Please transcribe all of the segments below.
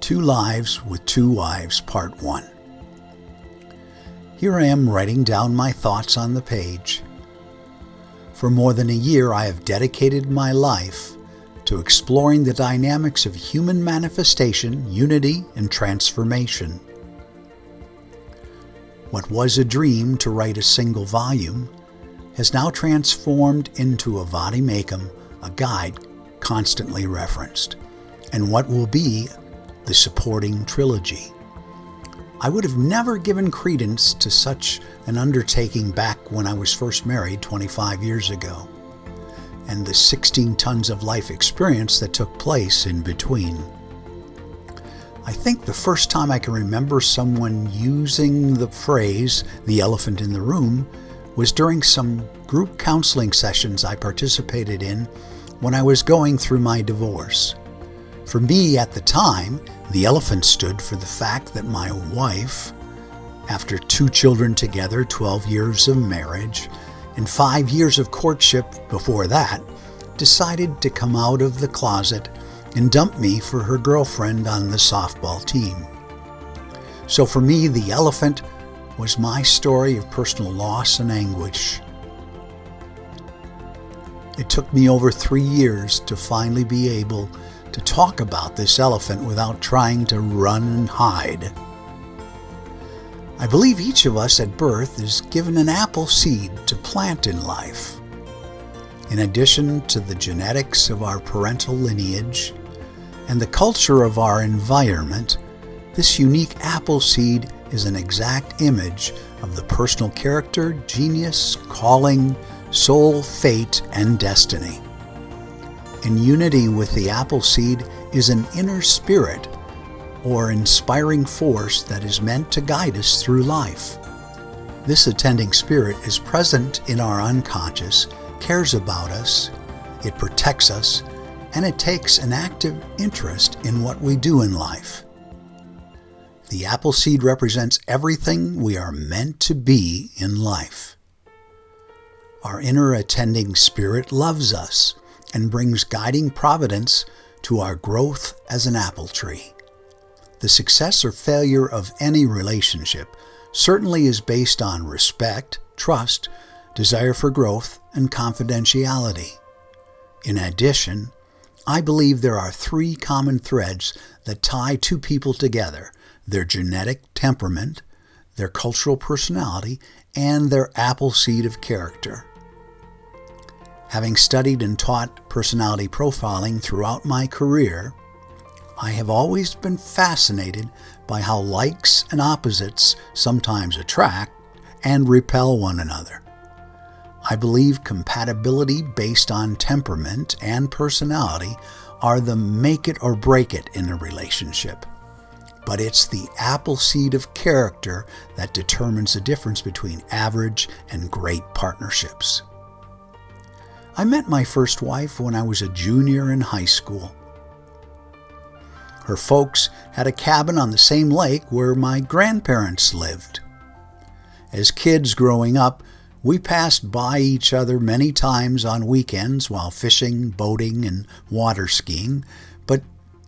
Two Lives with Two Wives, Part 1. Here I am writing down my thoughts on the page. For more than a year, I have dedicated my life to exploring the dynamics of human manifestation, unity, and transformation. What was a dream to write a single volume has now transformed into a vademecum, a guide constantly referenced, and what will be the supporting trilogy. I would have never given credence to such an undertaking back when I was first married 25 years ago, and the 16 tons of life experience that took place in between. I think the first time I can remember someone using the phrase, the elephant in the room, was during some group counseling sessions I participated in when I was going through my divorce. For me at the time, the elephant stood for the fact that my wife, after 2 children together, 12 years of marriage, and 5 years of courtship before that, decided to come out of the closet and dump me for her girlfriend on the softball team. So for me, the elephant was my story of personal loss and anguish. It took me over 3 years to finally be able to talk about this elephant without trying to run and hide. I believe each of us at birth is given an apple seed to plant in life. In addition to the genetics of our parental lineage and the culture of our environment, this unique apple seed is an exact image of the personal character, genius, calling, soul, fate, and destiny. In unity with the apple seed is an inner spirit or inspiring force that is meant to guide us through life. This attending spirit is present in our unconscious, cares about us, it protects us, and it takes an active interest in what we do in life. The apple seed represents everything we are meant to be in life. Our inner attending spirit loves us and brings guiding providence to our growth as an apple tree. The success or failure of any relationship certainly is based on respect, trust, desire for growth, and confidentiality. In addition, I believe there are 3 common threads that tie 2 people together: their genetic temperament, their cultural personality, and their apple seed of character. Having studied and taught personality profiling throughout my career, I have always been fascinated by how likes and opposites sometimes attract and repel one another. I believe compatibility based on temperament and personality are the make it or break it in a relationship. But it's the apple seed of character that determines the difference between average and great partnerships. I met my first wife when I was a junior in high school. Her folks had a cabin on the same lake where my grandparents lived. As kids growing up, we passed by each other many times on weekends while fishing, boating, and water skiing, but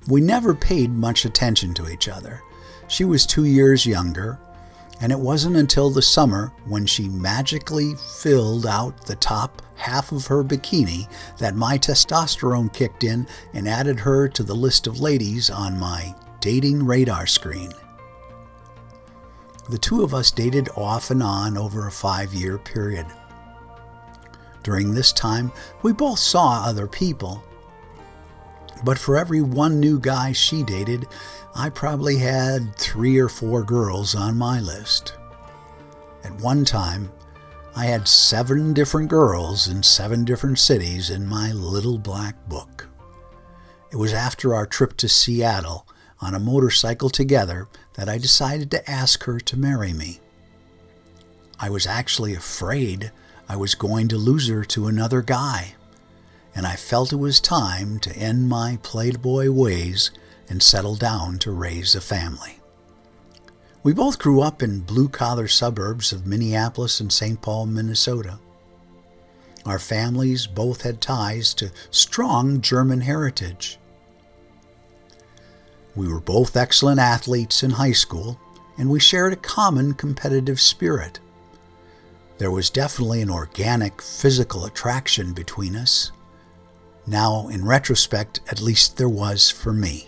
we never paid much attention to each other. She was 2 years younger, and it wasn't until the summer when she magically filled out the top half of her bikini that my testosterone kicked in and added her to the list of ladies on my dating radar screen. The 2 of us dated off and on over a 5-year period. During this time, we both saw other people, but for every 1 new guy she dated, I probably had 3 or 4 girls on my list. At one time, I had 7 different girls in 7 different cities in my little black book. It was after our trip to Seattle on a motorcycle together that I decided to ask her to marry me. I was actually afraid I was going to lose her to another guy, and I felt it was time to end my playboy ways and settle down to raise a family. We both grew up in blue-collar suburbs of Minneapolis and St. Paul, Minnesota. Our families both had ties to strong German heritage. We were both excellent athletes in high school, and we shared a common competitive spirit. There was definitely an organic physical attraction between us. Now, in retrospect, at least there was for me.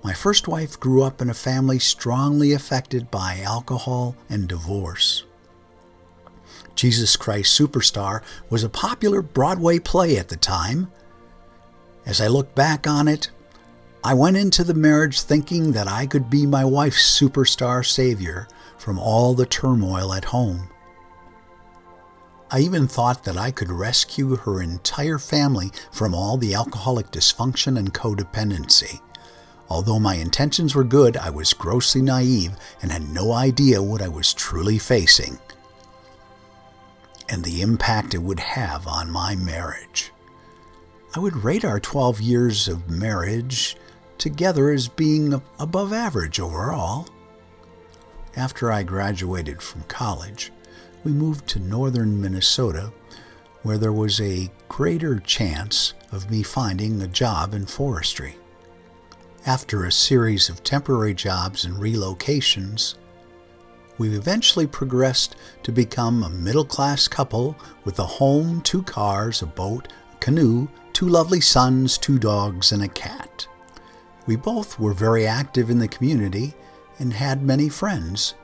My first wife grew up in a family strongly affected by alcohol and divorce. Jesus Christ Superstar was a popular Broadway play at the time. As I look back on it, I went into the marriage thinking that I could be my wife's superstar savior from all the turmoil at home. I even thought that I could rescue her entire family from all the alcoholic dysfunction and codependency. Although my intentions were good, I was grossly naive and had no idea what I was truly facing and the impact it would have on my marriage. I would rate our 12 years of marriage together as being above average overall. After I graduated from college, we moved to northern Minnesota, where there was a greater chance of me finding a job in forestry. After a series of temporary jobs and relocations, we eventually progressed to become a middle-class couple with a home, 2 cars, a boat, a canoe, 2 lovely sons, 2 dogs, and a cat. We both were very active in the community and had many friends,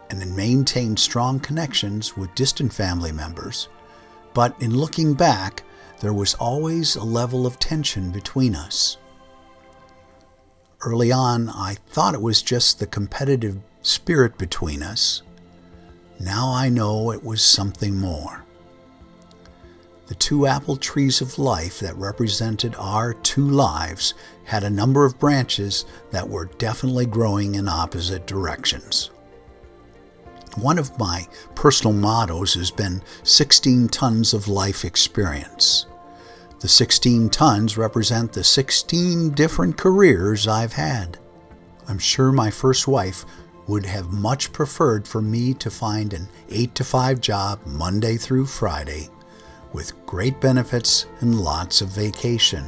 and had maintained strong connections with distant family members. But in looking back, there was always a level of tension between us. Early on, I thought it was just the competitive spirit between us. Now I know it was something more. The 2 apple trees of life that represented our 2 lives had a number of branches that were definitely growing in opposite directions. One of my personal mottos has been 16 tons of life experience. The 16 tons represent the 16 different careers I've had. I'm sure my first wife would have much preferred for me to find an 8-to-5 job Monday through Friday with great benefits and lots of vacation.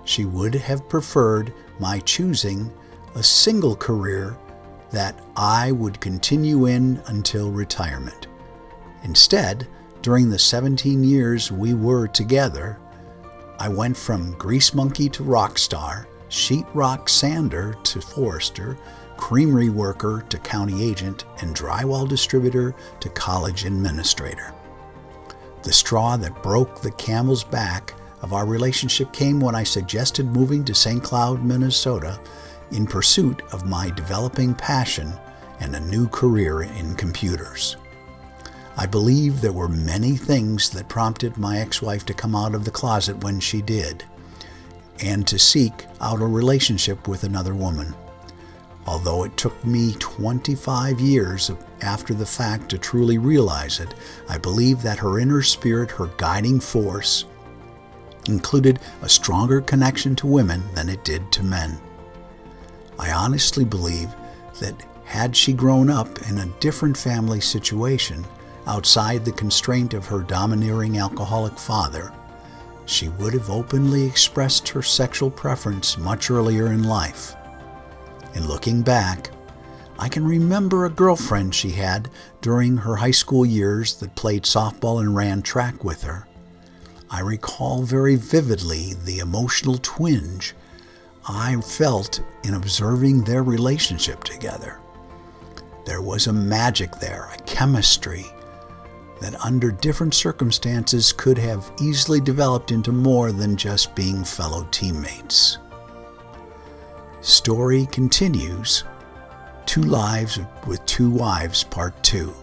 She would have preferred my choosing a single career that I would continue in until retirement. Instead, during the 17 years we were together, I went from grease monkey to rock star, sheetrock sander to forester, creamery worker to county agent, and drywall distributor to college administrator. The straw that broke the camel's back of our relationship came when I suggested moving to St. Cloud, Minnesota, in pursuit of my developing passion and a new career in computers. I believe there were many things that prompted my ex-wife to come out of the closet when she did, and to seek out a relationship with another woman. Although it took me 25 years after the fact to truly realize it, I believe that her inner spirit, her guiding force, included a stronger connection to women than it did to men. I honestly believe that had she grown up in a different family situation, outside the constraint of her domineering alcoholic father, she would have openly expressed her sexual preference much earlier in life. In looking back, I can remember a girlfriend she had during her high school years that played softball and ran track with her. I recall very vividly the emotional twinge I felt in observing their relationship together. There was a magic there, a chemistry that under different circumstances could have easily developed into more than just being fellow teammates. Story continues. 2 Lives with 2 Wives, Part 2.